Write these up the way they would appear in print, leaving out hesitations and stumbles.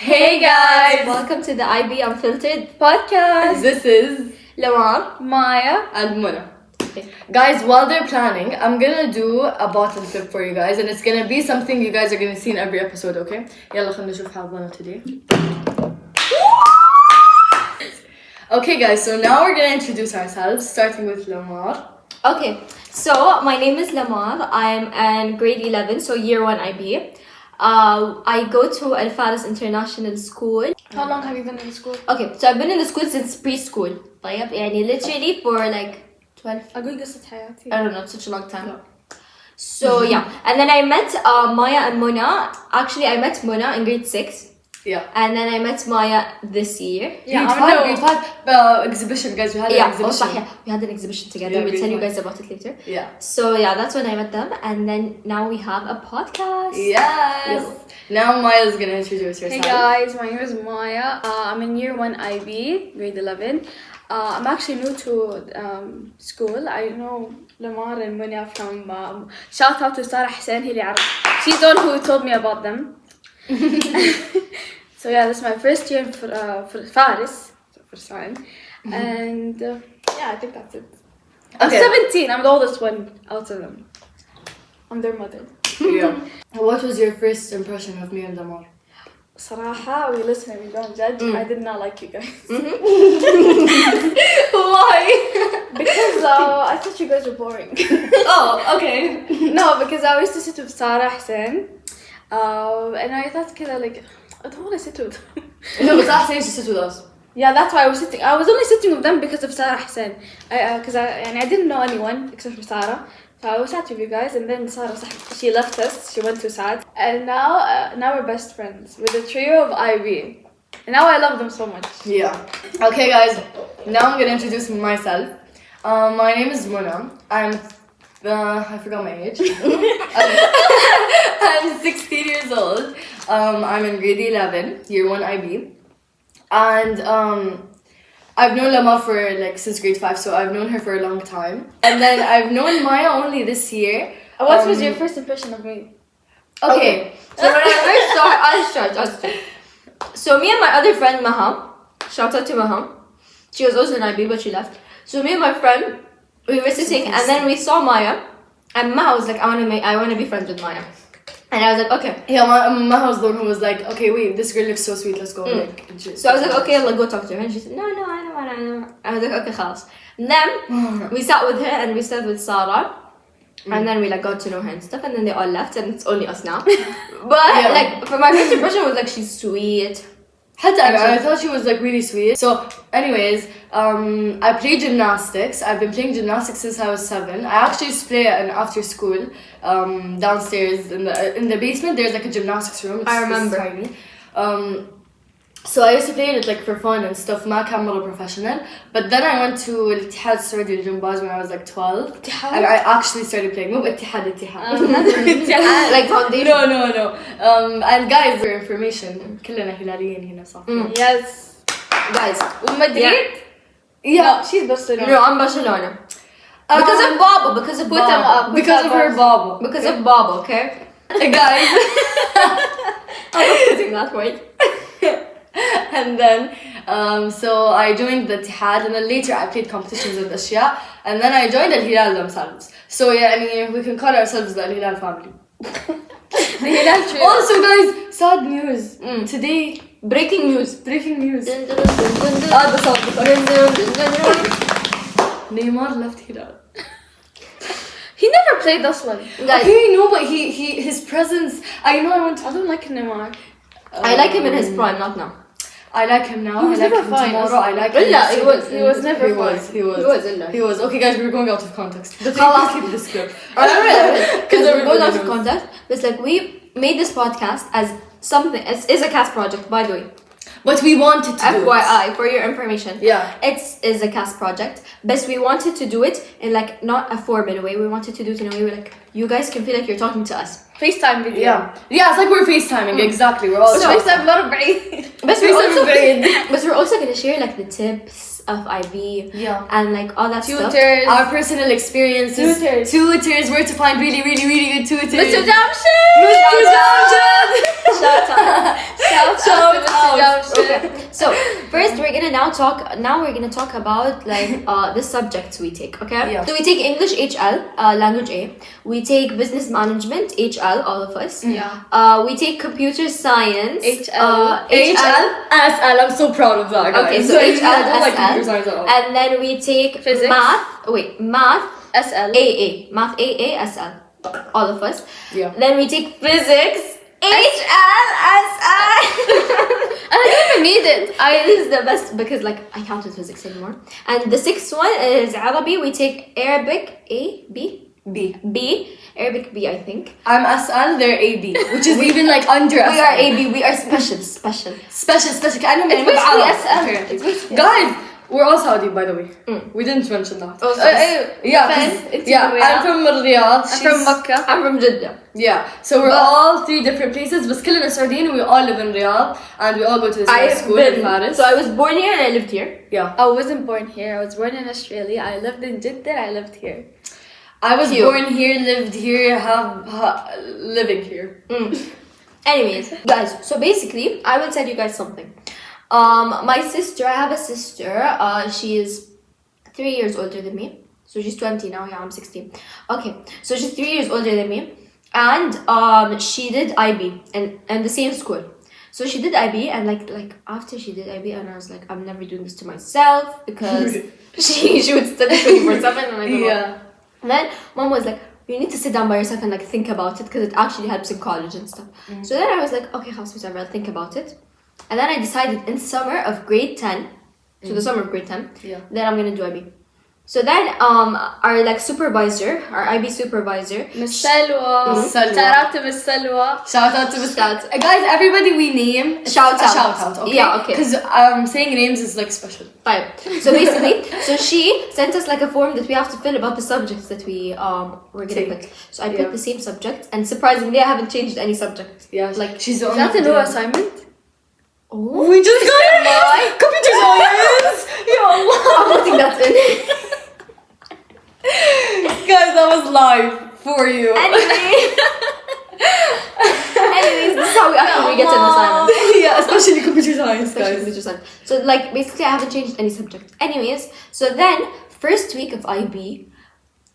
Hey guys! Welcome to the IB Unfiltered Podcast! This is Lamar. Maya. and Mona. Guys, while they're planning, I'm gonna do a bottle flip for you guys, and it's gonna be something you guys are gonna see in every episode, okay? يلا خلينا نشوف حظنا today. Okay guys, so now we're gonna introduce ourselves, starting with Lamar. Okay, so my name is Lamar. I'm in grade 11, so year 1 IB. I go to Al Faris International School. How long have you been in school? Okay, so I've been in the school since preschool. طيب يعني literally for like 12, أقول قصة حياتي. I don't know, such a long time. So yeah, and then I met Maya and Mona. Actually, I met Mona in grade 6. Yeah. And then I met Maya this year. Grade 5 exhibition, guys. We had an exhibition. صح, we had an exhibition together. Yeah, We'll tell you grade guys about it later. Yeah. So yeah, that's when I met them, and then now we have a podcast. Yes. Now Maya's gonna introduce herself. Hey guys, my name is Maya. I'm in year 1 IB, grade 11. I'm actually new to school. I know Lamar and Munya from... shout out to Sarah Hussein. She's the one who told me about them. So yeah, this is my first year for Faris, for sign. And yeah, I think that's it. I'm 17. I'm the oldest one out of them. I'm their mother. Yeah. What was your first impression of me and Lamar? صراحة, we listen and we don't judge. I did not like you guys. Why? Because I thought you guys were boring. Oh, okay. No, because I used to sit with Sarah Hussein. And I thought كده like, I don't want to sit with them. No, but Sarah used to sit with us. Yeah, that's why I was sitting. I was only sitting with them because of Sarah Hussein. Because I didn't know anyone except for Sarah. So I was sat with you guys, and then Sarah, she left us. She went to Saad. And now we're best friends with the trio of IB. And now I love them so much. Yeah. Okay, guys. Now I'm gonna introduce myself. My name is Mona. I forgot my age. I'm 16 years old. I'm in grade 11, year 1 IB. And I've known Lamar for like since grade 5, so I've known her for a long time. And then I've known Maya only this year. What was your first impression of me? Okay. So when I first saw her, I'll start. So me and my other friend Maha, shout out to Maha. She was also in IB, but she left. So me and my friend, we were sitting, and then we saw Maya, and Maha was like, I want to be friends with Maya. And I was like, okay. Yeah, Maha was the one who was like, okay, wait, this girl looks so sweet, let's go. So I was like, okay, I'll go talk to her. And she said, no, I don't want. I was like, okay, خلاص. And then we sat with her and we sat with Sarah. And then we like got to know her and stuff. And then they all left and it's only us now. But like, for my first impression was like, she's sweet. I thought she was like really sweet. So anyways, I play gymnastics. I've been playing gymnastics since I was 7. I actually used to play it after school, downstairs in the basement. There's like a gymnastics room. I remember. Tiny. So I used to play it like for fun and stuff. ما كان مرة professional. But then I went to الاتحاد السعودي للجمباز when I was like 12. And I actually started playing. مو اتحاد. Like foundation. No. And guys, for information, كلنا هلاليين هنا صح. Yes. Guys. Madrid? Yeah. No, she's Barcelona. No, I'm Barcelona. Because of Baba. Because of Baba. Because of her Baba. Because of Baba, okay? Guys. I'm not putting that word. And then, so I joined the Ittihad, and then later I played competitions with Ashya, and then I joined Al Hilal themselves. So yeah, I mean, we can call ourselves the Al Hilal family. The Hilal trio. Also, guys, sad news. Today, Breaking news. the song. Neymar left Hilal. He never played this one. Guys, Okay, no, but his presence. I don't like Neymar. I like him in his prime, not now. I like him now. He was I like never him fine. tomorrow. I like him. He was never fine. He was. Okay, guys, we're going out of context. But خلاص. keep this clip. Because we're going out of knows. context. But it's like we made this podcast as something. It's a cast project, by the way. But we wanted to do it. FYI, for your information. Yeah. It is a cast project. But we wanted to do it in like not a formal way. We wanted to do it in a way where like you guys can feel like you're talking to us. FaceTime video. Yeah, it's like we're FaceTiming. Exactly. We're all FaceTime مرة بعيد. But we're also gonna share like the tips of IB. Yeah. And like all that stuff. Tutors. Our personal experiences. Tutors. Where to find really, really, really good tutors. Mr. Jamshed. Shout out. Okay. So first we're gonna talk about like the subjects we take. Okay. Yeah. So we take English HL, language A. We take business management HL, all of us. Yeah. We take computer science HL. HL, SL. I'm so proud of that, guys. Okay, so HL, I don't like SL, computer science at all. and then we take Physics. math SL. AA, math AA, SL, all of us. Yeah. Then we take physics HL, SL. I don't even need it. It is the best because like I can't do physics anymore. And the sixth one is Arabic. We take Arabic A, B, Arabic B, I think. I'm SL, they're AB, which is even like under SL. We are AB. We are special. Special. كأنهم It's basically SL. Okay. It's basically Guys, we're all Saudi, by the way. We didn't mention that. Oh, Yeah, Fan, 'cause- it's yeah. Riyadh. I'm from Riyadh. I'm from Makkah. I'm from Jeddah. Yeah, so we're all three different places, but still in Saudian. We all live in Riyadh, and we all go to the same school in Paris. So I was born here and I lived here. Yeah, I wasn't born here. I was born in Australia. I lived in Jeddah. I lived here. I was Cute. born here, lived here, living here. Anyways, guys, so basically, I will tell you guys something. My sister, I have a sister. She is 3 years older than me. So she's 20 now. Yeah, I'm 16. Okay, so she's 3 years older than me, and she did IB and the same school. So she did IB, and like after she did IB, and I was like, I'm never doing this to myself because she would study 24/7, and I don't know. Yeah. And then mom was like, you need to sit down by yourself and like think about it because it actually helps in college and stuff. So then I was like, okay, whatever, I'll think about it. And then I decided in summer of grade 10, so the summer of grade 10, then I'm gonna do IB. So then our like supervisor, our IB supervisor, Miss Salwa. Salwa. Shout out to Miss Salwa. Shout out to Miss Guys, everybody we name Shout out. shout out, okay? Yeah, okay. Because saying names is like special. Right. So basically, so she sent us like a form that we have to fill about the subjects that we're gonna Take. pick. So I put the same subjects, and surprisly, I haven't changed any subject. Yeah, Like she's the Is only that a new one. assignment? Oh, We just got it! Computer science! Ya Allah! I'm putting that in. Guys, that was live for you. Anyways, this is how we actually get an assignment. Yeah, especially computer science, Especially guys. computer science. So like basically I haven't changed any subject. Anyways, so then first week of IB,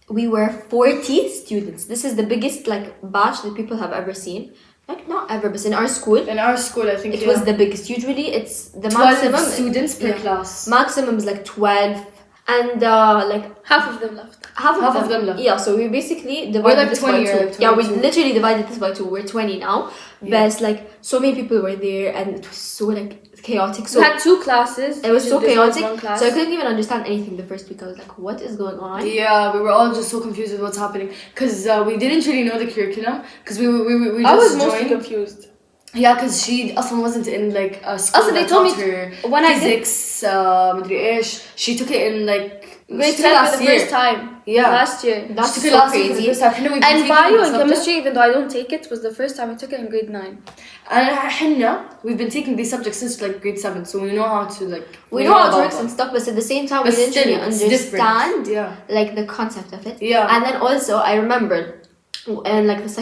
we were 40 students. This is the biggest like batch that people have ever seen. Like not ever, but in our school, In our school, I think it was the biggest. Usually it's the 12 maximum. students per Yeah. class. Maximum is like 12, and like Half of them left. half Half of them left. Yeah, so we basically divided like this 20 by or 2. like Yeah, we 22. literally divided this by 2. We're 20 now. But it's like so many people were there, and it was so like chaotic. So We had 2 classes. it was so This chaotic. one class. So I couldn't even understand anything the first week. I was like, what is going on? Yeah, we were all just so confused with what's happening because we didn't really know the curriculum because we just I was mostly joined. confused. Yeah, because she also wasn't in like a school Also, they that told me taught her when I did physics, مدري إيش. She took it in like grade she took it 10 for the first time. Yeah. Last year. That's She took it so last year for the crazy. first time. And we've been And taking bio the and subject. chemistry, even though I don't take it, was the first time I took it in grade 9. And حنا we've been taking these subjects since like grade 7, so we know how to like We know how it about works and them. stuff, but at the same time, But we didn't still, really it's different. understand Yeah. like the concept of it. Yeah. And then also, I remembered, and like the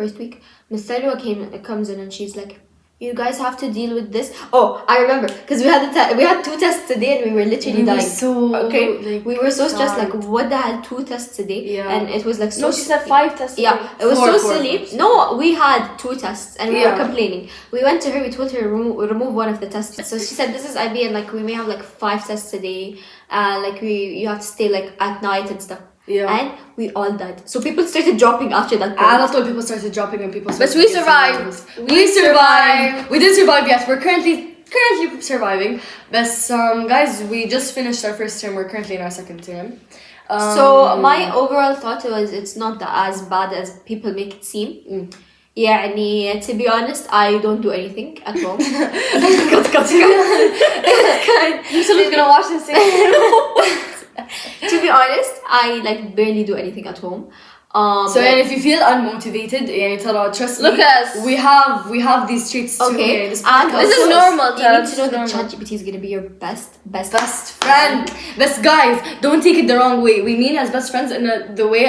first week, Miss Salwa comes in and she's like, you guys have to deal with this. Oh, I remember because we had 2 tests today and we were literally We were dying. so, okay, like, we were so stressed. tired. Like, what the hell, 2 tests today? Yeah. And it was like so. No, she said 5 tests. Yeah, it was Four, so four, silly. four. No, we had 2 tests and we were Yeah. complaining. We went to her, we told her remove one of the tests. So she said, this is IB and like we may have like 5 tests a day. Like you have to stay like at night and stuff. Yeah. And we all died. So people started dropping after that point. I don't know, people started dropping and people But started we getting survived. nervous. We survived. We didn't survive yet. We're currently surviving. But guys, we just finished our first term. We're currently in our second term. So my overall thought was it's not as bad as people make it seem. يعني to be honest, I don't do anything at home. Someone's gonna watch this thing. To be honest, I like barely do anything at home. So and if you feel unmotivated, يعني ترى trust me. Look at us. We have these traits too. Okay, يعني, this and This is also, normal, You Tara, need this to know is that normal. ChatGPT is gonna be your best friend. Best guys, don't take it the wrong way. We mean as best friends in the way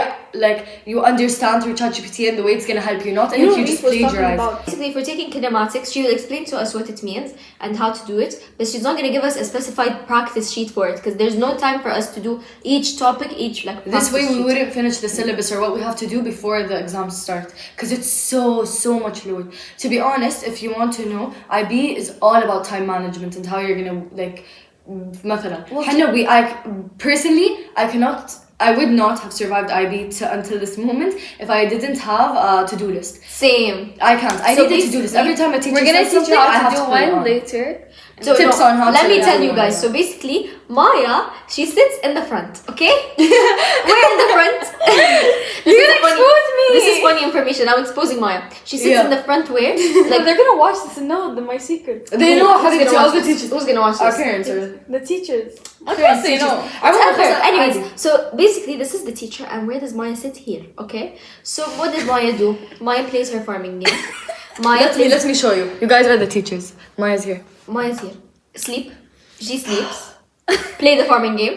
like you understand through ChatGPT and the way it's gonna help you, not You if know you what just Reese was talking plagiarize. about. Basically, if we're taking kinematics, she will explain to us what it means and how to do it, but she's not going to give us a specified practice sheet for it because there's no time for us to do each topic, each like This practice way we sheet. wouldn't finish the syllabus or what we have to do before the exams start because it's so much load. To be honest, if you want to know, IB is all about time management and how you're gonna like مثلا personally I would not have survived IB until this moment if I didn't have a to-do list. Same. I can't. I need a to-do list. Every time a teacher We're gonna says teach something, you I how have to to do put it one on. later. So Tips on how let to me tell you do guys. it. So basically, Maya, she sits in the front, okay? We're in the front. You're gonna expose me. This is funny information. I'm exposing Maya. She sits in the front where? Like they're gonna watch this and know my secret. They know how Who's to gonna tell watch the this? teachers. Who's gonna watch Our this? parents or The teachers. Of parents, course they teachers. know. I want Tell her. to Anyways, so basically this is the teacher and where does Maya sit here, okay? So what did Maya do? Maya plays her farming game. Maya let me show you. You guys are the teachers. Maya's here. Maya's here. Sleep. She sleeps. Play the farming game.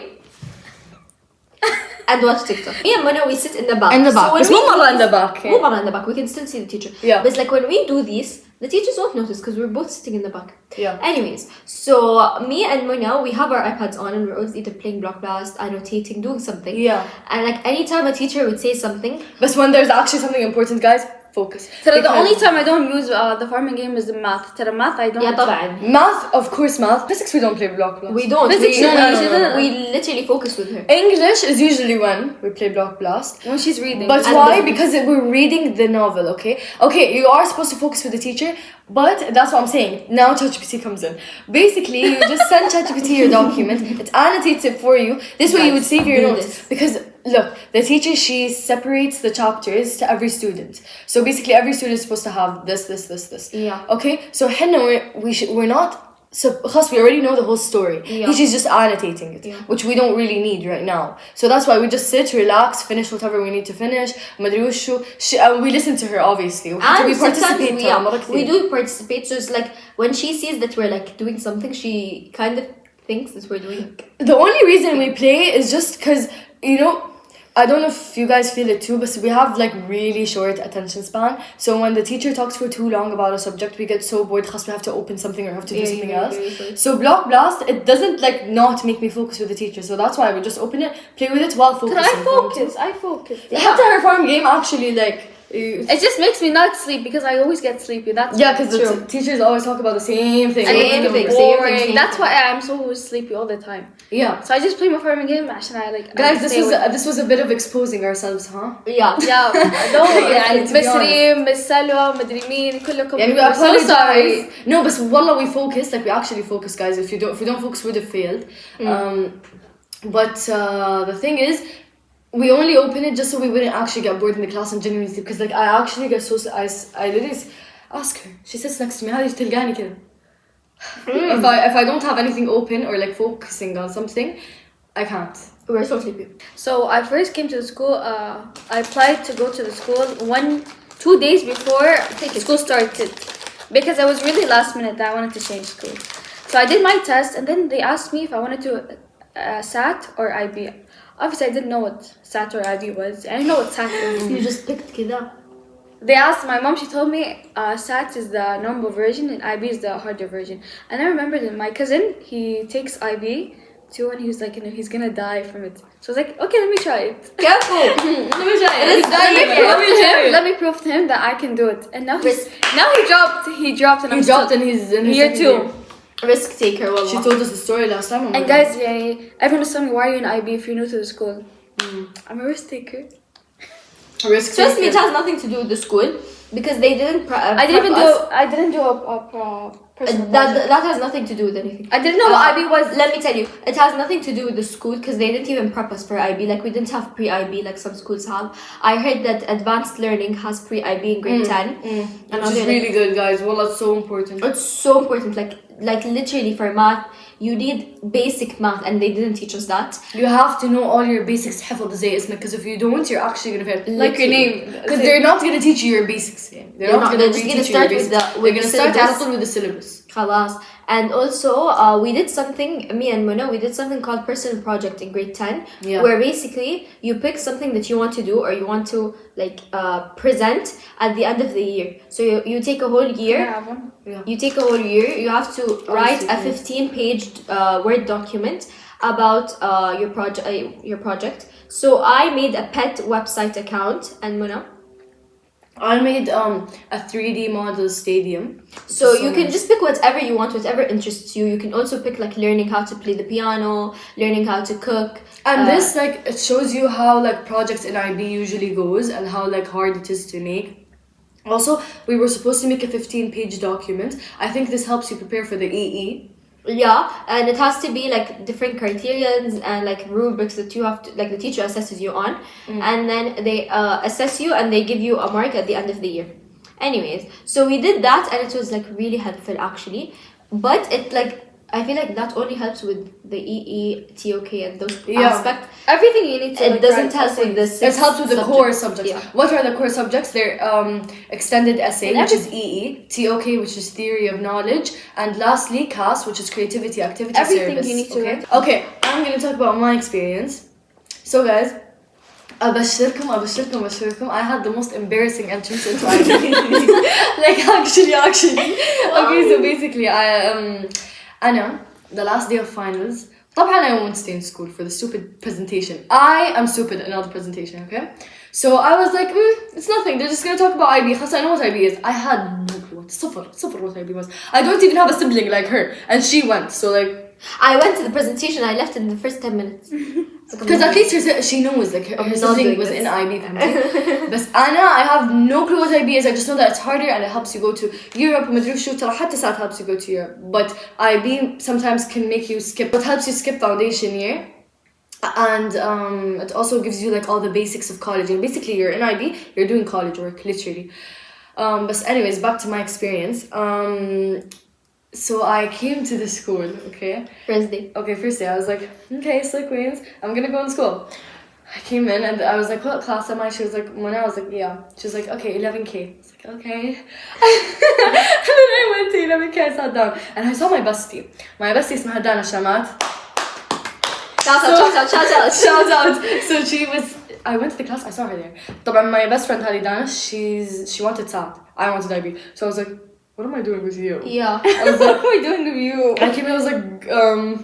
And watch TikTok. Me and Mona, we sit in the back. In the back. So when It's we more do in the back. Move around the back. We can still see the teacher. Yeah. But it's like when we do these, the teachers won't notice because we're both sitting in the back. Yeah. Anyways, so me and Mona, we have our iPads on and we're always either playing Block Blast, annotating, doing something. Yeah. And like anytime a teacher would say something, But when there's actually something important, guys, focus. The Because only time I don't use the farming game is the math. Math I don't. yeah, طبعا. math, of course, math. Physics, we don't play block blast. We don't. Physics, we, no. we literally focus with her. English is usually when we play block blast. When she's reading. But And why? business. Because we're reading the novel, okay? Okay, you are supposed to focus with the teacher, but that's what I'm saying. Now ChatGPT comes in. Basically, you just send ChatGPT your document, it annotates it for you. This way you would save your do notes. this. Because look, the teacher, she separates the chapters to every student. So basically every student is supposed to have this. Yeah. Okay? So henna, we're not... So خلاص, we already know the whole story. Yeah. She's just annotating it, Yeah. which we don't really need right now. So that's why we just sit, relax, finish whatever we need to finish. مدري وشو. We listen to her, obviously. And we participate. we do participate. So it's like when she sees that we're like doing something, she kind of thinks that we're doing. The only reason we play is just because, you know, I don't know if you guys feel it too, but we have like really short attention span. So when the teacher talks for too long about a subject, we get so bored because we have to open something or have to do something else. So Block Blast, it doesn't like not make me focus with the teacher. So that's why we just open it, play with it while focusing. I focus. After her farm game, actually, like... It just makes me not sleep because I always get sleepy. That's Yeah, because True. the teachers always talk about the same thing. and Same it's thing, boring. same That's thing. why I'm so sleepy all the time. Yeah. So I just play my farming game عشان I like. Guys, I stay awake. this was a bit of exposing ourselves, huh? Yeah. Yeah, don't يعني to be Miss Reem, Miss Salwa, مدري مين كلكم. Yeah, we We're so apologize. sorry. No, but wallah, we focus. Like we actually focus, guys. If we don't focus, we'd have failed. But the thing is, we only open it just so we wouldn't actually get bored in the class and genuinely sleep. Because like I actually get so I literally ask her. She sits next to me. هذه تلقاني كده. If I don't have anything open or like focusing on something, I can't. We're so sleepy. So I first came to the school. I applied to go to the school 2 days before school started because I was really last minute that I wanted to change school. So I did my test and then they asked me if I wanted to SAT or IB. Obviously, I didn't know what SAT or IB was. I didn't know what SAT is. You just picked كده. They asked my mom. She told me SAT is the normal version and IB is the harder version. And I remember that my cousin he takes IB too, and he was like, you know, he's gonna die from it. So I was like, okay, let me try it. Careful. Let me try it. Let me prove to him that I can do it. And now he dropped. And He I'm dropped still in his year second 2. year. Risk taker, wallah. She told us the story last time. And guys, yeah, everyone was telling me, why are you in IB if you're new to the school? I'm a risk taker. Risk Trust me, it taker. has nothing to do with the school because they didn't. I didn't do a personal project. That has nothing to do with anything. I didn't know what IB was. Let me tell you, it has nothing to do with the school because they didn't even prep us for IB. Like we didn't have pre-IB like some schools have. I heard that advanced learning has pre-IB in grade 10. Which is really good, guys. Well, that's so important. It's so important. Like like literally for math, you need basic math, and they didn't teach us that. You have to know all your basics حفظ زي اسمك, because if you don't, you're actually gonna fail. Like your name. Because they're not gonna teach you your basics. They're not gonna just teach gonna you start your with basics. the They're gonna start syllabus. with the syllabus. خلاص. And also, we did something, me and Mona, we did something called personal project in grade 10, Yeah. where basically you pick something that you want to do or you want to like present at the end of the year. So you take a whole year. Can I have one? Yeah. You take a whole year. You have to write a 15-page Word document about your project. So I made a pet website account, and Mona. I made a 3D model stadium. So you can just pick whatever you want, whatever interests you. You can also pick like learning how to play the piano, learning how to cook. And this like it shows you how like projects in IB usually goes and how like hard it is to make. Also, we were supposed to make a 15-page document. I think this helps you prepare for the EE. Yeah, and it has to be like different criterions and like rubrics that you have to, like the teacher assesses you on, and then they assess you and they give you a mark at the end of the year. Anyways, so we did that and it was like really helpful actually, but it like I feel like that only helps with the EE, TOK and those aspects. Everything you need to. It doesn't help with the It helps with the core subjects. Yeah. What are the core subjects? They're extended essay, And which is EE, TOK, which is theory of knowledge, and lastly CAS, which is creativity, activity, Everything service. you need to okay? write. Okay, I'm gonna talk about my experience. So guys, أبشركم, I had the most embarrassing entrance into IB. Like actually. Okay, so basically أنا the last day of finals. طبعا I won't stay in school for the stupid presentation. I am stupid in all the presentation, okay? So I was like, it's nothing. They're just gonna talk about IB. خلاص I know what IB is. I had no clue. صفر what IB was. I don't even have a sibling like her, and she went. So like, I went to the presentation. I left in the first 10 minutes. because at least she knows like her not sibling doing was this. in IB family. But I have no clue what IB is. I just know that it's harder and it helps you go to Europe. ومدري شو ترى حتى ساعات helps you go to Europe. But IB sometimes can make you skip. It helps you skip foundation year. And it also gives you like all the basics of college. And basically you're in IB, you're doing college work, literally. But anyways, back to my experience. So I came to the school, okay? First day. Okay, first day, I was like, okay, Slick Queens, I'm gonna go in school. I came in and I was like, what class am I? She was like, Mona. I was like, yeah. She was like, okay, 11K. I was like, okay. And then I went to 11K, I sat down. And I saw my bestie. My bestie اسمها دانا شامات. Shout out. So I went to the class, I saw her there. طبعا my best friend هذه دانا, she wanted SAT. I wanted IB. So I was like, what am I doing with you? Yeah. I was like, What am I doing with you? I came in, I was like,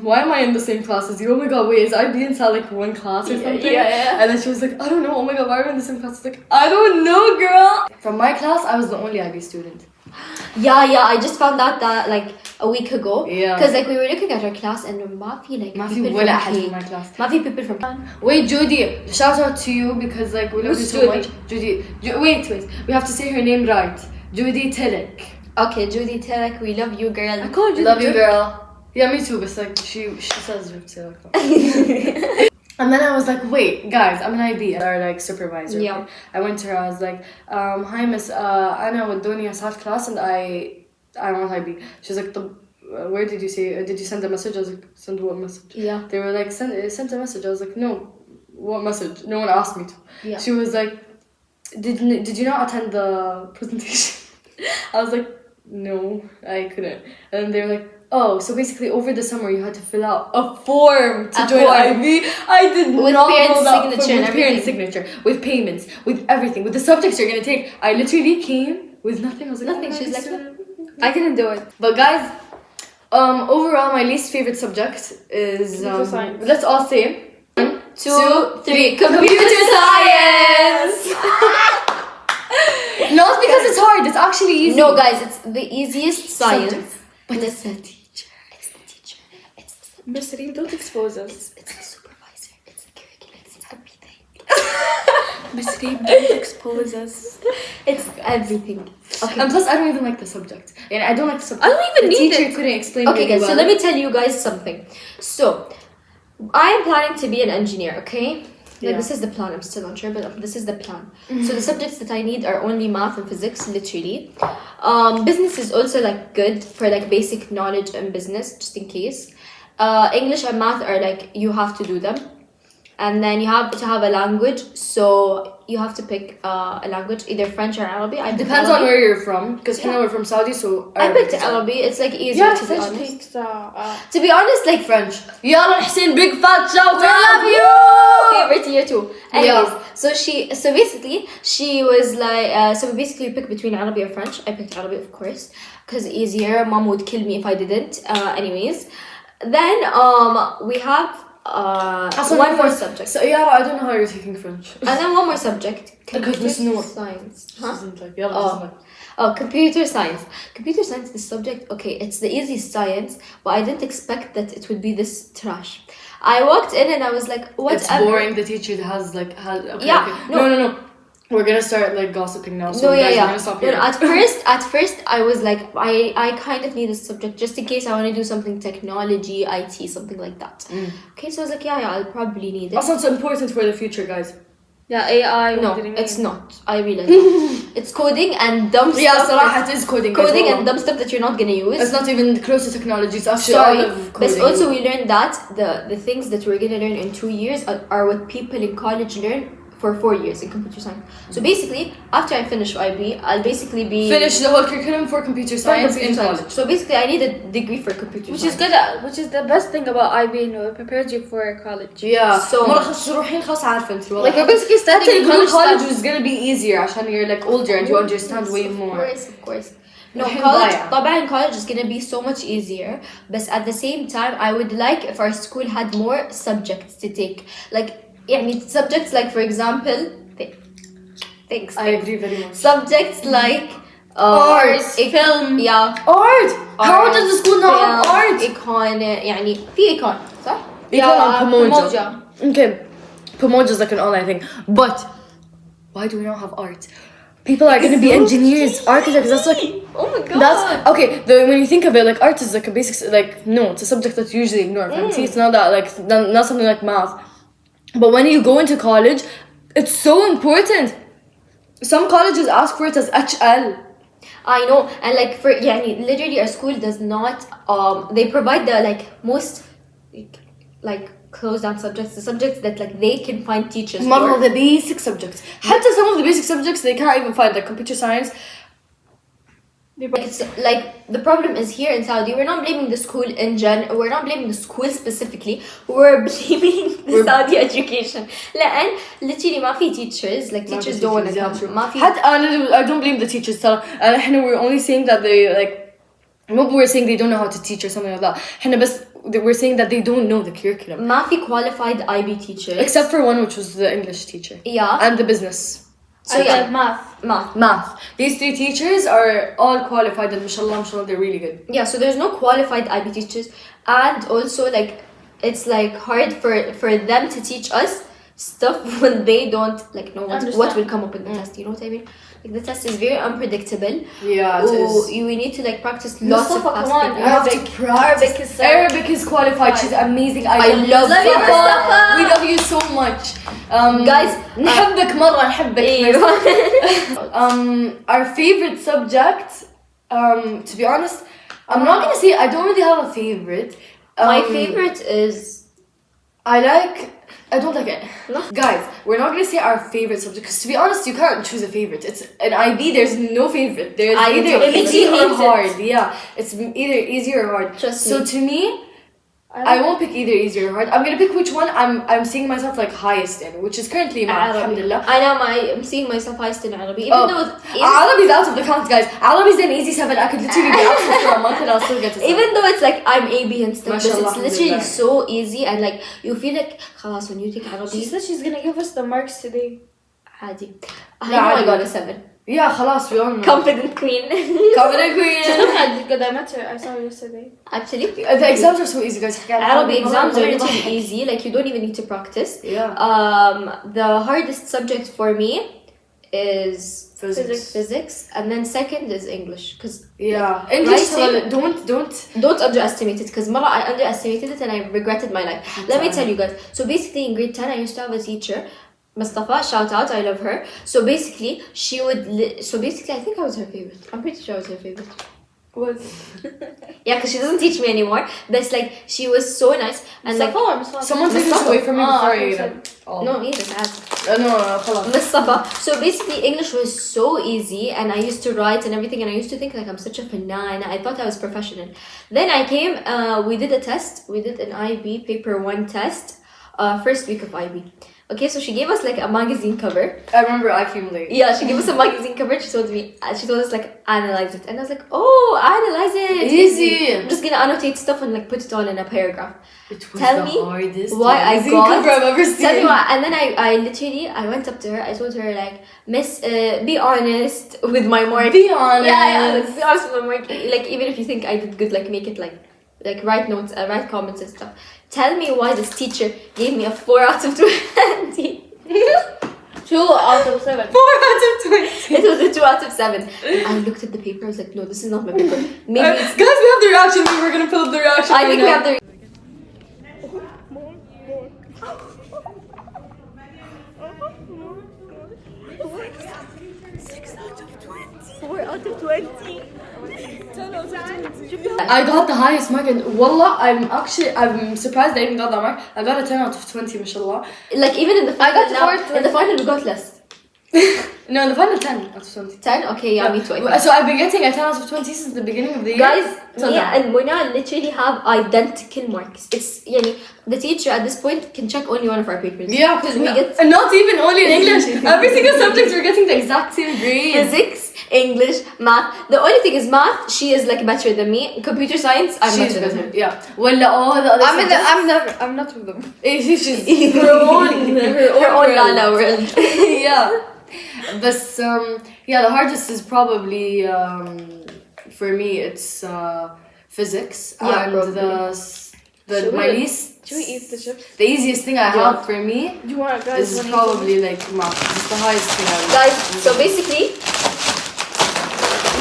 why am I in the same class as you? Oh my god, wait, is IB and SAT like one class or something? Yeah. And then she was like, I don't know, oh my god, why are we in the same class? I was like, I don't know, girl. From my class, I was the only IB student. Yeah, I just found out that like a week ago. Yeah. Because like we were looking at our class and ما في like ما في people ولا from أحد K. from my class. ما في people from K. Wait, Judy, shout out to you because like we love you Who's so Judy? much. Judy, wait, we have to say her name right. Judy Tilek. Okay, Judy Tarek, we love you, girl. I called you. Love you, girl. Yeah, me too, but like she says Tilek. And then I was like, wait, guys, I'm an IB. Our like supervisor. Yeah. Okay? I went to her. I was like, hi, Miss. Anna ودوني SAT class, and I want IB. She was like, where did you say? Did you send a message? I was like, send what message? Yeah. They were like, send a message. I was like, no, what message? No one asked me to. Yeah. She was like, did you not attend the presentation? I was like, no, I couldn't. And they were like, oh, so basically over the summer you had to fill out a form to join IB. I did with not parents' know that signature with and parents' everything. signature, with payments, with everything, with the subjects you're gonna take. I literally came with nothing. I was like, Nothing. oh, She's like, I didn't do it. but guys, overall my least favorite subject is Computer science. let's all say 1, 2, 3. Computer science. not because it's hard, it's actually easy. No, guys, it's the easiest science. Subject. But it's the teacher. It's the teacher. It's the Miss Reem, don't expose us. it's the supervisor. It's the curriculum. It's everything. Miss Reem, don't expose us. It's everything. Okay. And plus, I don't even like the subject. And I don't like the subject. I don't even the need teacher it. couldn't explain Okay, really guys, well. so let me tell you guys something. So, I am planning to be an engineer, okay? Like this is the plan. I'm still unsure, but this is the plan. So the subjects that I need are only math and physics, literally. Business is also like good for like basic knowledge in business, just in case. English and math are like you have to do them, and then you have to have a language. So you have to pick a language, either French or Arabic. Depends on where you're from, because you know we're from Saudi, so I picked Arabic. It's like easier to be honest. To be honest, like French. Yalla Hussein, big fat shout we out. love you. Favorite year too. Anyways, so basically she was like, so we basically picked between Arabic or French. I picked Arabic, of course, because easier. Mom would kill me if I didn't. Anyways, then we have one more subject. So Yara, I don't know how you're taking French. And then one more subject, computer science. Computer science. Computer science, this subject, okay, it's the easiest science, but I didn't expect that it would be this trash. I walked in and I was like, whatever. It's boring. The teacher has like no. We're gonna start like gossiping now. So we're gonna stop here. No, at first I was like, I kind of need this subject just in case I want to do something technology, IT, something like that. Okay, so I was like, yeah, I'll probably need it. Also, it's important for the future, guys. Yeah, AI. No, it's not. I realize that. It's coding and dumb stuff. Yeah, صراحة it is coding. Coding and dumb stuff that you're not gonna use. It's not even close to technology. It's actually all of coding. But also we learned that the things that we're gonna learn in 2 years are what people in college learn for 4 years in computer science. So basically, after I finish IB, I'll basically be finish the whole curriculum for computer science in college. So basically, I need a degree for computer which science. is good. Which is the best thing about IB, it prepares you for college. Yeah. So like we're basically studying college is gonna be easier عشان you're like older and you understand way more. Of course. No, college, طبعا college is gonna be so much easier. But at the same time, I would like if our school had more subjects to take. Like, subjects like, for example, thanks. I agree very much. Subjects like art, film. Yeah. Art. How does the school not have art? Econ, يعني في econ, صح؟ Econ and Pomoja. Okay, Pomoja is like an online thing. But why do we not have art? People are going to be engineers, architects. That's like, oh my god. That's okay. When you think of it, like art is like a basic, like no, it's a subject that you usually ignore. See, it's not that like not something like math. But when you go into college, it's so important. Some colleges ask for it as HL. I know, and like for literally our school does not. They provide the like most like closed down subjects, the subjects that like they can find teachers for. One of the basic subjects. حتى some of the basic subjects they can't even find, like computer science. It's like the problem is here in Saudi. We're not blaming the school in general. We're not blaming the school specifically. We're blaming the Saudi education. لأن literally ما في teachers. Like teachers don't want to come. ما في. I don't blame the teachers. We're only saying that they like. We're saying they don't know how to teach or something like that. We're saying that they don't know the curriculum. ما في qualified IB teachers. Except for one, which was the English teacher. Yeah. And the business. So math. These 3 teachers are all qualified and mashallah, they're really good. Yeah, so there's no qualified IB teachers, and also like it's like hard for them to teach us stuff when they don't like know what will come up in the test. You know what I mean? Like the test is very unpredictable. Yeah, it is. We need to like practice lots of past papers. Arabic is qualified. She's amazing. I love you. We love you so much. Guys, نحبك مرة نحبك. Our favorite subject, to be honest, I'm not gonna say I don't really have a favorite. My favorite is I don't like it. No. Guys, we're not gonna say our favorite subject because to be honest, you can't choose a favorite. It's an IB. There's no favorite. There's either easy or hard. Yeah, it's either easy or hard. Trust me. So to me, I won't pick either easy or hard. I'm gonna pick which one I'm seeing myself like highest in, which is currently math. Alhamdulillah. I know I'm seeing myself highest in Arabic. Even though Arabi's out of the count, guys. Arabi's an easy 7. I could literally be absent for a month and I'll still get to 7. Even though it's like I'm AB and stuff, but it's literally so easy and like you feel like خلاص when you take Arabic. She said she's gonna give us the marks today. عادي. I know I got a 7. Yeah, خلاص we all know. Confident queen. Confident queen. She's not that good. I met her. I saw her yesterday. Actually, the exams are so easy, guys. Arabic exams are literally easy. Like you don't even need to practice. Yeah. The hardest subject for me is Physics. and then second is English. Because Yeah. English, writing- don't. underestimate it, because Mara, I underestimated it and I regretted my life. Let me tell you guys. So basically in grade 10 I used to have a teacher, Mustafa, shout out, I love her. So basically she would I think I was her favorite. I'm pretty sure I was her favorite. Was Yeah, because she doesn't teach me anymore. But it's like she was so nice and like Someone take this away from me before I eat said- it. Oh. no, eat it. No, خلاص. Mustafa. So basically English was so easy and I used to write and everything and I used to think like I'm such a fanana. I thought I was professional. Then I came, we did a test. We did an IB paper 1 test, first week of IB. Okay, so she gave us like a magazine cover. I remember I came late. Yeah, she gave us a magazine cover. She told us like analyze it. And I was like, oh, analyze it. Easy. I'm just gonna annotate stuff and like put it all in a paragraph. It was Tell the me hardest why I magazine got- cover I've ever seen. Tell me why. And then I literally, I went up to her. I told her like, Miss, be honest with my mark. Be honest. Yeah, be honest with my mark. Like even if you think I did good, like make it like write notes, write comments and stuff. Tell me why this teacher gave me a 4 out of 20. 2 out of 7. 4 out of 20. It was a 2 out of 7. And I looked at the paper. I was like, no, this is not my paper. Maybe it's. Guys, we have the reaction. We're gonna pull up the reaction. I think we have the. I got the highest mark and wallah, I'm surprised I even got that mark. I got a 10 out of 20, mashallah. Like even in the final got now, 4 in the final we got less. No, in the final 10 out of 20. 10? Okay, yeah, me too. I think. So I've been getting a 10 out of 20 since the beginning of the year. Guys, till me now. and Mona literally have identical marks. It's yani, the teacher at this point can check only one of our papers. Yeah, because we get and not even only in English. Every single subject we're getting the exact same grade. physics, English, math. The only thing is math. She is like better than me. Computer science, I'm She's better than her. better. Yeah. Well, all the other I'm not with them. She's her own Her own world. Lala world. Yeah. But yeah, the hardest is probably for me it's physics Yeah, and probably. the my least. Should we eat the chips? The easiest thing I have for me Do you want guys? is wanna eat probably like math. It's the highest thing I have. Guys, so basically,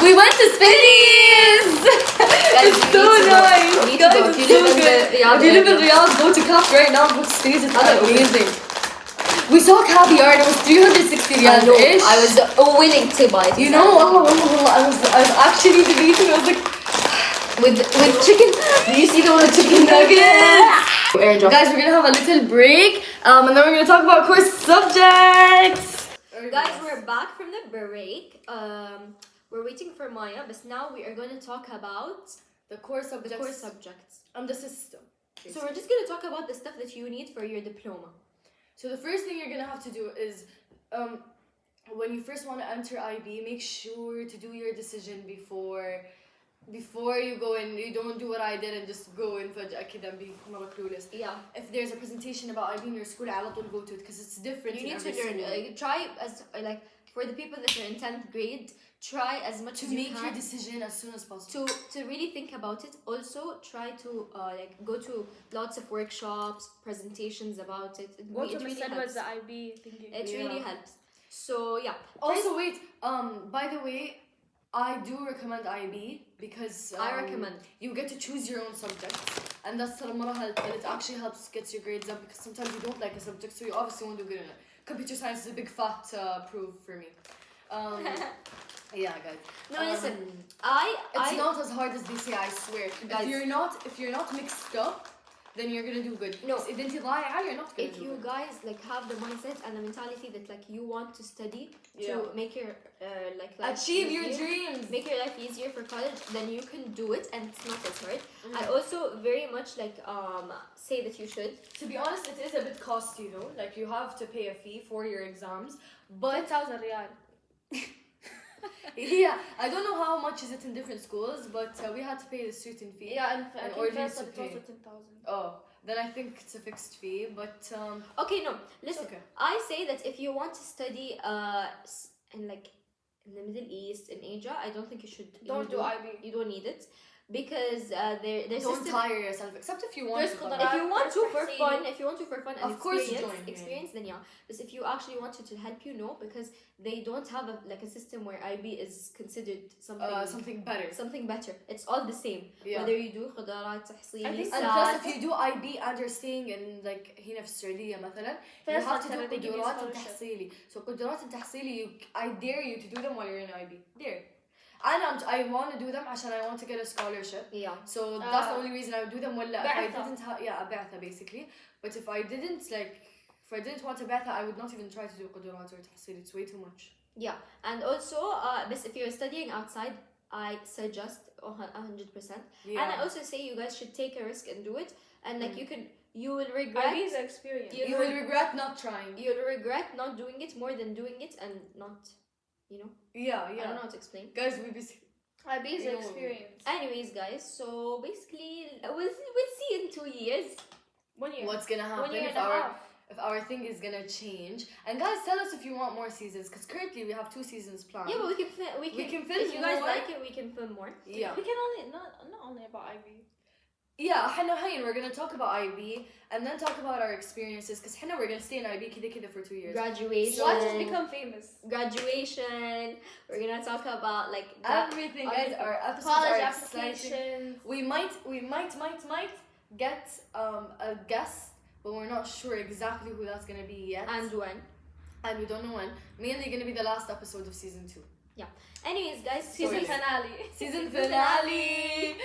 We went to Spinneys! guys, It's you so need to go. nice! You need to Guys, go. it's If you so live in good. the Riyadh If you live in area. Riyadh, go to CAF right now, go to Spinneys, it's Other open. amazing. We saw caviar and it was 360 I riyals know, ish. I was willing to buy it. You know, I was actually debating, I was like, with chicken. Do you see the one with chicken nuggets? Airdrop. guys, we're gonna have a little break, and then we're gonna talk about course subjects. Guys, we're back from the break. We're waiting for Maya, but now we are going to talk about The course the subjects core subjects. and the system. So we're just going to talk about the stuff that you need for your diploma. So the first thing you're gonna have to do is, when you first want to enter IB, make sure to do your decision before you go in. You don't do what I did and just go in فجأة كده and be مرة clueless. Yeah. If there's a presentation about IB in your school, على طول go to it because it's different. You in need to every learn. school. Try as like for the people that are in 10th grade, try as much To as you make your can decision as soon as possible. to really think about it. Also, try to like go to lots of workshops, presentations about it. What It you really said was helps. the IB thinking. It really helps. So yeah. Also, wait. By the way, I do recommend IB because I recommend. you get to choose your own subjects, and that's مرة help. And it actually helps get your grades up because sometimes you don't like a subject, so you obviously won't do good in it. Computer science is a big fat proof for me. Yeah, guys. No, listen. It's not as hard as they say. I swear. Guys. If you're not mixed up, then you're gonna do good. No. بس إذا أنت ضايعة, you're not gonna If do you good. guys like have the mindset and the mentality that like you want to study Yeah. to make your like life Achieve your easier, dreams. make your life easier for college, then you can do it and it's not as hard. I also very much like say that you should. To be honest, it is a bit costly though. Like you have to pay a fee for your exams. But 10,000 riyal. yeah, I don't know how much is it in different schools, but we had to pay a certain fee. Yeah, and I In think order that's to it's pay. also 10,000. Oh, then I think it's a fixed fee. But Okay, no, listen. okay. I say that if you want to study in like in the Middle East, in Asia, I don't think you should. Don't do IB. You don't need it. because their Don't system. tire yourself, except if you want There's to. قدرات. If you want to for Tahsil. fun, and Of course experience, join, yeah. then yeah. But if you actually wanted to help you, no, because they don't have a system where IB is considered something better. something better. It's all the same. Yeah. Whether you do قدرات تحصيل I think And so. plus if you do IB and you're staying in like هنا في السعودية مثلا, you First have to one, do they give you قدرات scholarship. التحصيلي. So قدرات التحصيلي, I dare you to do them while you're in IB. Dare. And I want to do them عشان I want to get a scholarship. Yeah. So that's the only reason I would do them. ولا if I بعثة. didn't have, yeah, بعثة basically. But if I didn't want a بعثة, I would not even try to do قدرات or تحصيل. It's way too much. Yeah, and also, but if you're studying outside, I suggest 100%. Yeah. And I also say you guys should take a risk and do it. And like you will regret. IB is experience. You will regret not trying. You'll regret not doing it more than doing it and not, Yeah, I don't know how to explain. Guys, we basically. IB is You- experience. Anyways, guys, so basically, we'll see in 2 years. 1 year. What's gonna happen 1 year if and a our half. if our thing is gonna change? And guys, tell us if you want more seasons, because currently we have 2 seasons planned. Yeah, but we can can film if you guys more. like it, we can film more. Yeah. We can only not only about IB. Yeah, حنا هين we're gonna talk about IB and then talk about our experiences, because حنا we're gonna stay in IB كده كده for 2 years. Graduation. Watch us become famous. Graduation. We're gonna talk about like Everything, guys. Our episodes College are exciting. applications. We might get a guest, but we're not sure exactly who that's gonna be yet. and when. And we don't know when. Mainly gonna be the last episode of season 2. Yeah. Anyways, guys. Season Sorry. finale. Season finale.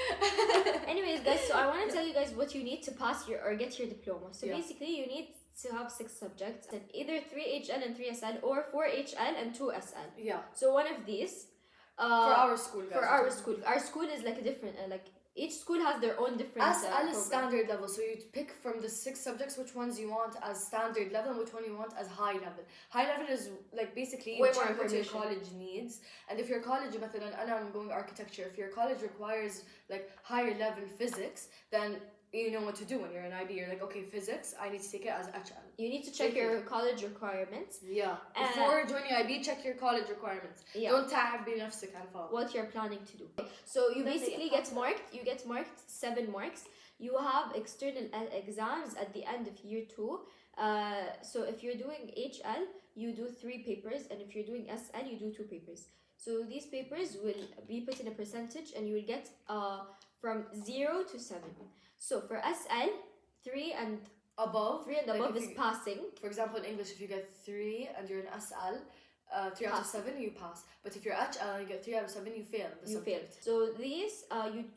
Anyways, guys. So I want to tell you guys what you need to pass your or get your diploma. So Yeah. basically, you need to have 6 subjects, and either 3 HL and 3 SL, or 4 HL and 2 SL. Yeah. So one of these. For our school, guys. For our school. Our school is like a different, each school has their own different. SL is program. standard level, so you pick from the 6 subjects which ones you want as standard level and which one you want as high level. High level is like basically you Way more check what your information. college needs, and if your college مثلا I'm going architecture, if your college requires like higher level physics, then you know what to do when you're in IB. You're like, okay, physics, I need to take it as HL. You need to check your college requirements. Yeah. Before joining IB, check your college requirements. Yeah. Don't تعب بنفسك على الفاضي. What you're planning to do. So you basically get marked. You get marked 7 marks. You have external exams at the end of year 2. So if you're doing HL, you do 3 papers, and if you're doing SL, you do 2 papers. So these papers will be put in a percentage, and you will get from 0 to 7. So for SL, 3 and Above. 3 and like above if is you- passing. For example, in English, if you get 3 and you're in SL, 3 out of 7, you pass. But if you're HL and you get 3 out of 7, you fail. The You failed. subject. So these,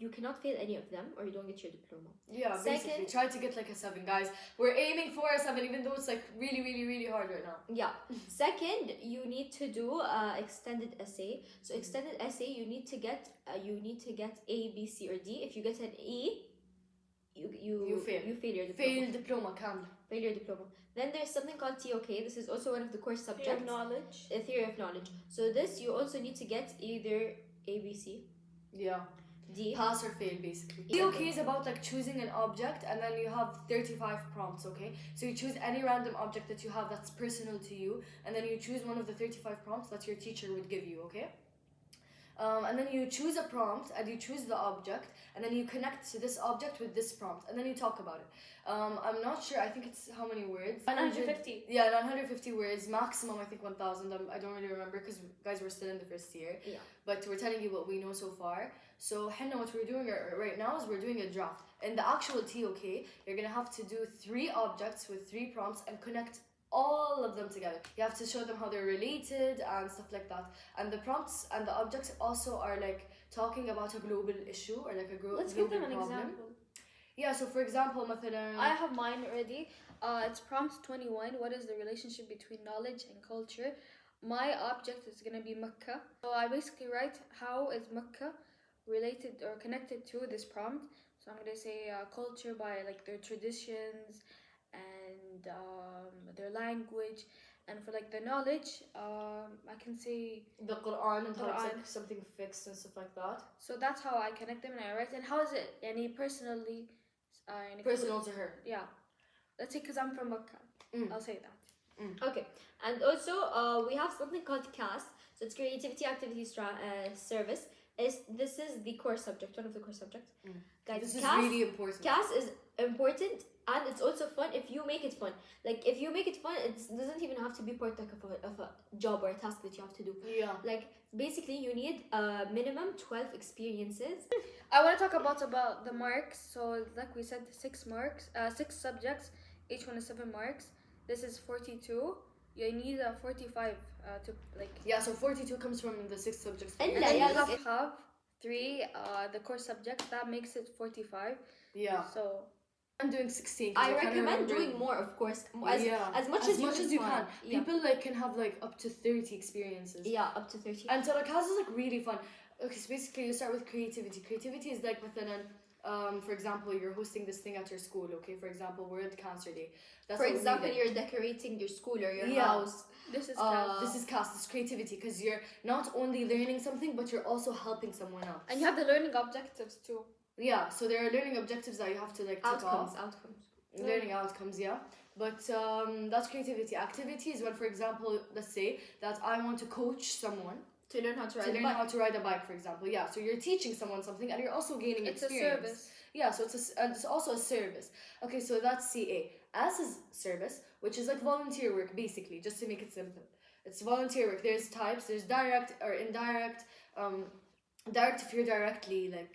you cannot fail any of them, or you don't get your diploma. Yeah, basically. Try to get like a 7, guys. We're aiming for a 7, even though it's like really, really, really hard right now. Yeah. Second, you need to do extended essay. So extended essay, you need to get A, B, C, or D. If you get an E, you fail. You fail your diploma. Fail diploma, كامل. Fail your diploma. Then there's something called TOK. This is also one of the course subjects. Theory of knowledge. A theory of knowledge. So this you also need to get either A, B, C, Yeah. D. Pass or fail, basically. TOK is about like choosing an object, and then you have 35 prompts, okay? So you choose any random object that you have that's personal to you, and then you choose one of the 35 prompts that your teacher would give you, okay? And then you choose a prompt, and you choose the object, and then you connect to this object with this prompt, and then you talk about it. I'm not sure, I think it's how many words? 150. Yeah, 950 words, maximum I think 1,000. I don't really remember because guys, we're still in the first year. Yeah. But we're telling you what we know so far. So Henna, what we're doing right now is we're doing a draft. In the actual TOK, you're gonna have to do 3 objects with 3 prompts and connect all of them together. You have to show them how they're related and stuff like that. And the prompts and the objects also are like talking about a global issue or like a global Let's give them an problem. example. Yeah, so for example, مثلا I have mine already. It's prompt 21. What is the relationship between knowledge and culture? My object is going to be Mecca. So I basically write how is Mecca related or connected to this prompt. So I'm going to say culture by like their traditions and their language. And for like the knowledge, I can say the Quran and how it's Quran. like something fixed and stuff like that. so that's how I connect them and I write. And how is it? Yani personally, Personal to her. Yeah. Let's say because I'm from Mecca. I'll say that. Okay, and also we have something called CAS. So it's Creativity Activity Service. this is the core subject, one of the core subjects. Guys, This is really important. CAS is important, and it's also fun if you make it fun. Like, if you make it fun, it doesn't even have to be part like of a job or a task that you have to do. Yeah. Like, basically, you need a minimum 12 experiences. I want to talk about the marks. So like we said, 6 marks, 6 subjects, each one is 7 marks. This is 42. You need a 45 to like. Yeah, so 42 comes from the 6 subjects. And And then yeah, you look, have 3 the core subjects. That makes it 45. Yeah. So I'm doing 16. 'cause I kinda recommend remember- doing more, of course. As much as as you can. can. Yeah. People like can have like up to 30 experiences. Yeah, up to 30. And so like CAS is like really fun. Okay, so basically you start with creativity. Creativity is like within for example, you're hosting this thing at your school, okay? For example, World Cancer Day. That's For what we example, did. you're decorating your school or your Yeah. house. this is This is CAS, this is creativity, because you're not only learning something, but you're also helping someone else. and you have the learning objectives too. Yeah, so there are learning objectives that you have to like tick off. Outcomes. Learning outcomes, yeah. But that's creativity. Activity is when, for example, let's say that I want to coach someone To learn how to ride to a learn bike. how to ride a bike, for example. Yeah, so you're teaching someone something and you're also gaining It's a experience. service. Yeah, so it's also a service. Okay, so that's CA. S is service, which is like volunteer work, basically, just to make it simple. It's volunteer work. There's types. There's direct or indirect. Direct if you're directly like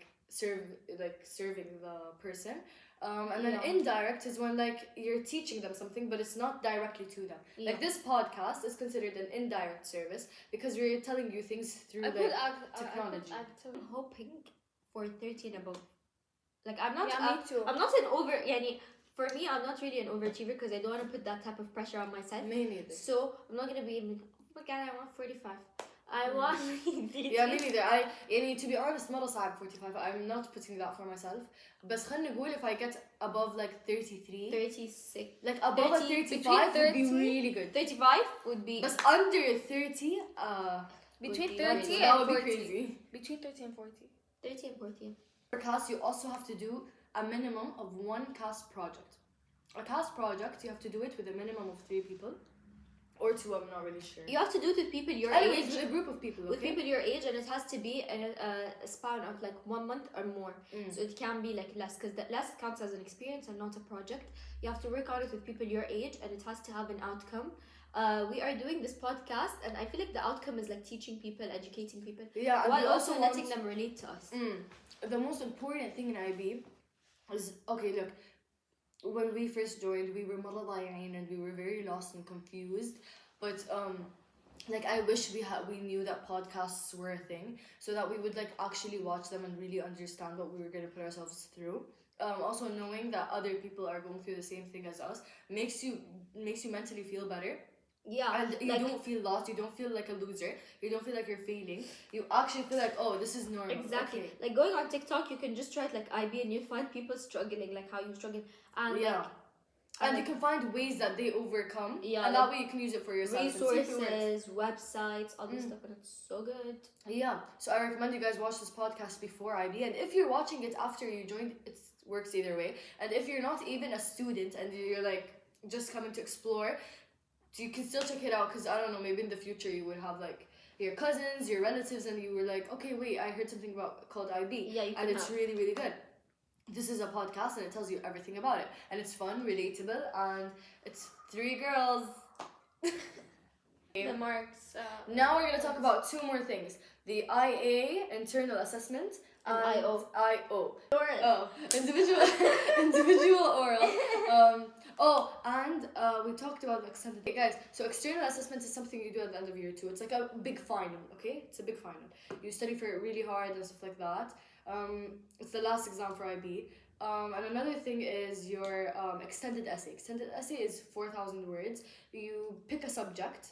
serving the person. And then indirect is when like you're teaching them something, but it's not directly to them. Like this podcast is considered an indirect service because we're telling you things through I like put technology. active. I'm hoping for 13 above. Like, I'm not. Yeah, me too. I'm not an over. Yani, for me, I'm not really an overachiever because I don't want to put that type of pressure on myself. Me neither. So I'm not gonna be. Oh my god, I want 45. I want. Yeah, me neither. To be honest, not صعب 45. I'm not putting that for myself. بس خلينا نقول if I get above like 33, 36. like above a 30, 35 would be 30, really good. 35 would be. But under 30, Between would be 30 really- that and would be 40. crazy. Between 30 and 40. 30 and 40. For CAS, you also have to do a minimum of 1 CAS project. A CAS project, you have to do it with a minimum of 3 people. Or 2, I'm not really sure. You have to do it with people your Anyways, age. with a group of people, okay? With people your age, and it has to be in a span of like 1 month or more. So it can be like less, because that less counts as an experience and not a project. You have to work on it with people your age, and it has to have an outcome. We are doing this podcast, and I feel like the outcome is like teaching people, educating people, Yeah, and while we also also letting them relate to us. The most important thing in IB is, okay, look, when we first joined, we were مضايعين and we were very lost and confused. But like I wish we knew that podcasts were a thing, so that we would like actually watch them and really understand what we were going to put ourselves through. Also knowing that other people are going through the same thing as us makes you mentally feel better. Yeah, And you like, don't feel lost, you don't feel like a loser, you don't feel like you're failing. You actually feel like, oh, this is normal. exactly. Okay. Like going on TikTok, you can just write like IB and you find people struggling, like how you struggle, and Yeah. like, And you can find ways that they overcome. Yeah, And like that way you can use it for yourself. and see if it works. resources, websites, all this stuff, and it's so good. Yeah. So I recommend you guys watch this podcast before IB. And if you're watching it after you joined, it works either way. And if you're not even a student and you're like just coming to explore, you can still check it out, because I don't know, maybe in the future you would have like your cousins, your relatives, and you were like, okay, wait, I heard something called IB. Yeah, you and can it's have. really, really good. This is a podcast and it tells you everything about it. And it's fun, relatable, and it's 3 girls. The marks. Now we're going to talk about 2 more things. The IA, internal assessment, and IO. IO. Oral. Oh, individual oral. And we talked about extended. Okay, guys, so external assessment is something you do at the end of year 2. It's like a big final, okay? It's a big final. You study for it really hard and stuff like that. It's the last exam for IB. And another thing is your extended essay. Extended essay is 4,000 words. You pick a subject.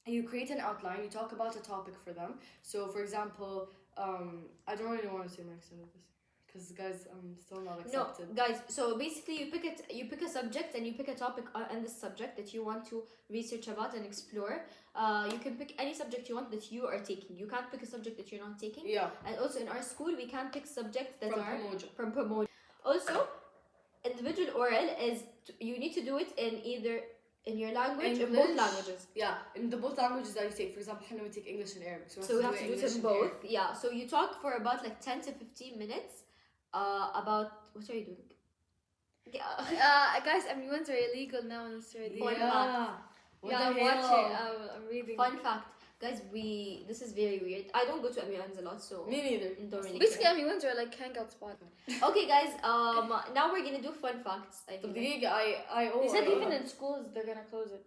You create an outline, you talk about a topic for them. So, for example, I don't really want to say my extended essay, because guys, I'm still not accepted. No, guys. So basically, you pick a subject and you pick a topic on this subject that you want to research about and explore. You can pick any subject you want that you are taking. You can't pick a subject that you're not taking. Yeah. And also in our school, we can't pick subjects that From are Promotion. from promotion. Also, individual oral is you need to do it in either in your language, in English. both languages. Yeah, in the both languages that you take. For example, we take English and Arabic. So we have to do English them and both. Arabic. Yeah. So you talk for about like 10 to 15 minutes. About what are you doing? Yeah. Guys, MUNs are illegal now in Saudi. Fun Yeah. fact. What Yeah, I'm the hell? watching. I'm reading. Fun fact, guys. This is very weird. I don't go to MUNs a lot, so Me neither. don't really Basically, care. MUNs are like hangout spot. Okay, guys. Now we're gonna do fun facts. I طب think. دقيقة They said even in schools they're gonna close it.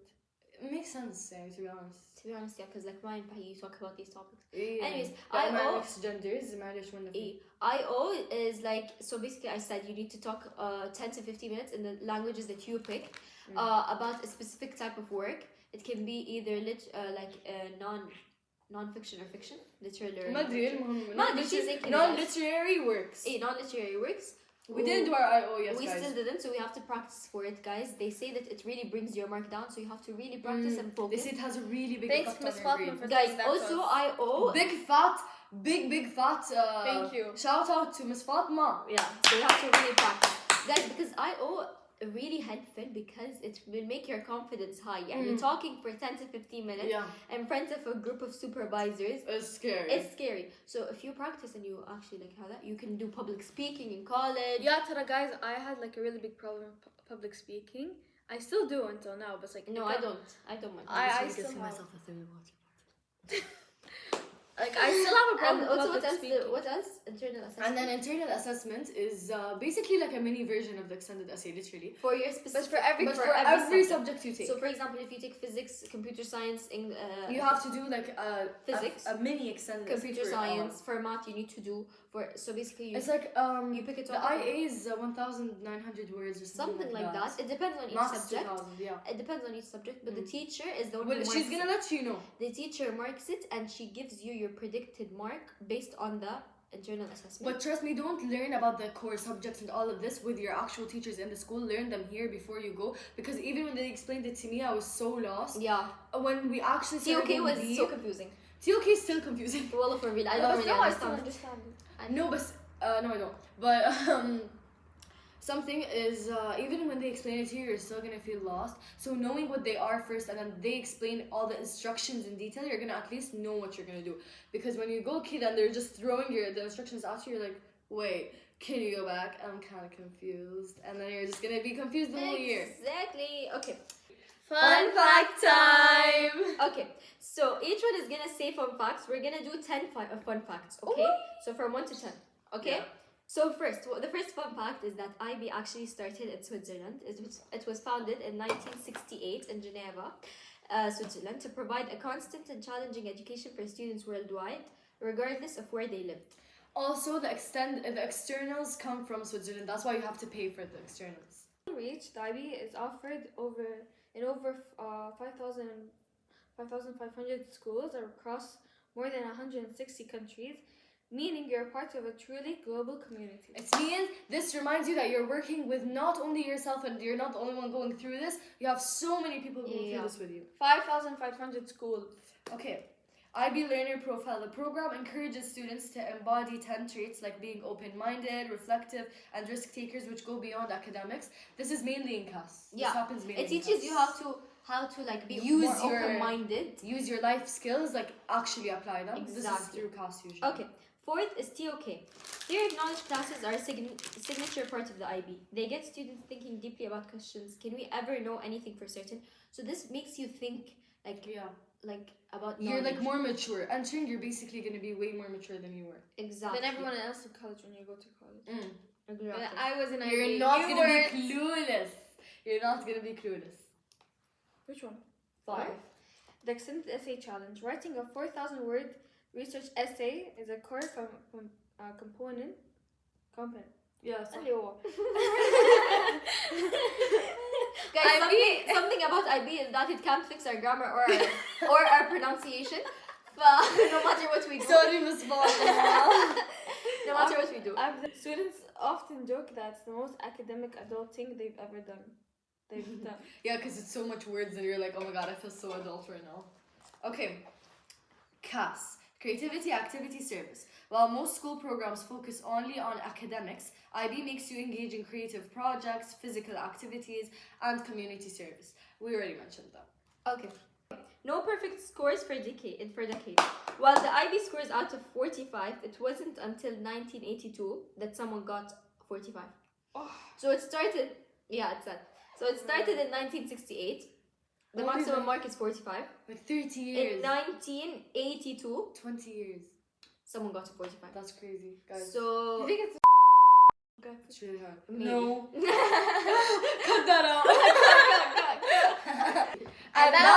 it makes sense, to be honest. To be honest, yeah, because like mine, you talk about these topics. Yeah. Anyways, I IO mixed genders معلش one of them. IO is like, so basically I said you need to talk 10 to 15 minutes in the languages that you pick about a specific type of work. It can be either non-fiction or fiction, literary. ما أدري المهم ما أدري شيء زي كذا. non-literary works. Non-literary works. We didn't do our IO yet, We guys. still didn't, so we have to practice for it, guys. They say that it really brings your mark down, so you have to really practice and They focus. say it has a really big Thanks, effect Miss on your Fatma, brain. for Guys, saying that also to us. IO. Big fat. Thank you. Shout out to Miss Fatma. Yeah, so you have to really practice. Guys, because IO really helpful because it will make your confidence high. Yeah, you're talking for 10 to 15 minutes in front of a group of supervisors. It's scary. It's scary. So if you practice and you actually like how that, you can do public speaking in college. Yeah, Tara, guys, I had like a really big problem with public speaking. I still do until now, but it's like No, I don't. I don't mind. I still have, a third water. like I still have a problem And with also, public speaking. what else? Internal assessment. And then internal assessment is basically like a mini version of the extended essay, literally. For your specific. But for every But for every subject you take. So, for example, if you take physics, computer science, you have to do like Physics. a mini extended computer essay for, science, for math, you need to do for. So basically, you it's like you pick it the up. IA is 1,900 words or Something like that. It depends on each Max subject. 2,000, yeah. It depends on each subject, but the teacher is the one Well, who she's marks gonna it. let you know. The teacher marks it and she gives you your predicted mark based on the internal assessment. But trust me, don't learn about the core subjects and all of this with your actual teachers in the school. Learn them here before you go. Because even when they explained it to me, I was so lost. Yeah. When we actually started TOK was leave, so confusing. TOK is still confusing. Well, for real, I don't really No, I still understand. understand. No, but no, I don't. But something is even when they explain it to you, you're still gonna feel lost. So knowing what they are first, and then they explain all the instructions in detail, you're gonna at least know what you're gonna do. Because when you go kid and they're just throwing the instructions at you, you're like, wait, can you go back? I'm kind of confused, and then you're just gonna be confused the whole year. Exactly. Okay. Fun fact time. Okay. So each one is gonna say fun facts. We're gonna do 10 fun facts. Okay. So from 1 to 10. Okay. Yeah. So the first fun fact is that IB actually started in Switzerland. It was founded in 1968 in Geneva, Switzerland, to provide a constant and challenging education for students worldwide, regardless of where they lived. Also, the externals come from Switzerland. That's why you have to pay for the externals. Reach, the IB is offered over 5,500 schools across more than 160 countries, meaning you're part of a truly global community. It means this reminds you that you're working with not only yourself and you're not the only one going through this. You have so many people going through this with you. 5,500 schools. Okay. IB Learner Profile. The program encourages students to embody 10 traits like being open-minded, reflective, and risk-takers, which go beyond academics. This is mainly in CAS. Yeah. This happens mainly It in teaches CAS. you how to like be Use more your- open-minded. Use your life skills, like actually apply them. This is Exactly. through CAS usually. Okay. Fourth is TOK. Theory of knowledge classes are a signature part of the IB. They get students thinking deeply about questions. Can we ever know anything for certain? So this makes you think like about knowledge. You're like more mature. Entering, you're basically going to be way more mature than you were. Exactly. Than everyone else in college when you go to college. Exactly. When I was in IB. You're not you going to be weren't. clueless. You're not going to be clueless. Which one? 5. The extended essay challenge. Writing a 4,000-word research essay is a core component. Yeah, اللي هو. Guys, IB. something about IB is that it can't fix our grammar or our pronunciation. No matter what we do. Sorry, Miss Fatima. No matter what we do. Students often joke that it's the most academic adult thing they've ever done. Yeah, because it's so much words and you're like, oh my god, I feel so adult right now. Okay. CAS. Creativity, activity, service. While most school programs focus only on academics, IB makes you engage in creative projects, physical activities, and community service. We already mentioned that. Okay. No perfect scores for decade. While the IB scores out of 45, it wasn't until 1982 that someone got 45. So it started. Yeah, it's that. So it started in 1968. The maximum mark is 45. Like 30 years. In 1982, 20 years. someone got to 45. That's crazy, guys. So You think it's It's really hard. maybe. No. cut that out? And now